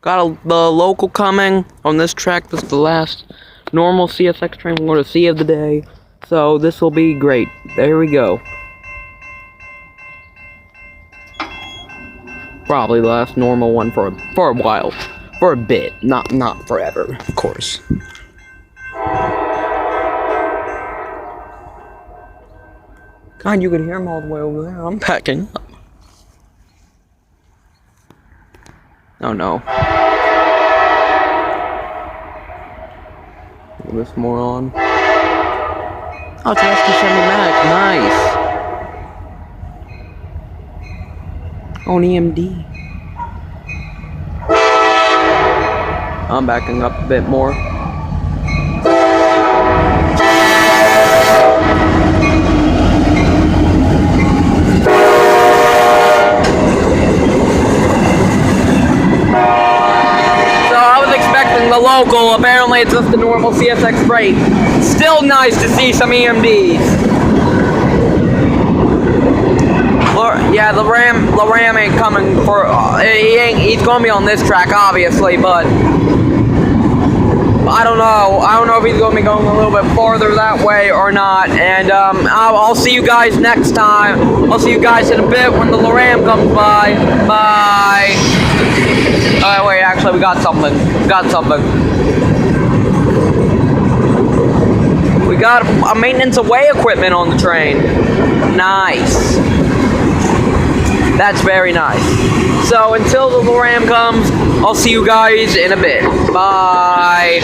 the local coming on this track. This is the last normal CSX train we're going to see of the day. So this will be great. There we go. Probably the last normal one for a while. For a bit. Not forever, of course. God, you can hear them all the way over there. I'm packing up. Oh no. This moron. Oh, it's an ST-70 Nice. Oh, an EMD. I'm backing up a bit more. The local, apparently it's just the normal CSX freight. Still nice to see some EMDs. Yeah, the Ram ain't coming for. He's gonna be on this track, obviously, but I don't know. I don't know if he's gonna be going a little bit farther that way or not. And I'll see you guys next time. I'll see you guys in a bit when the Ram comes by. Bye. Wait, actually, we got something. We got a maintenance away equipment on the train. Nice. That's very nice. So until the Ram comes, I'll see you guys in a bit. Bye.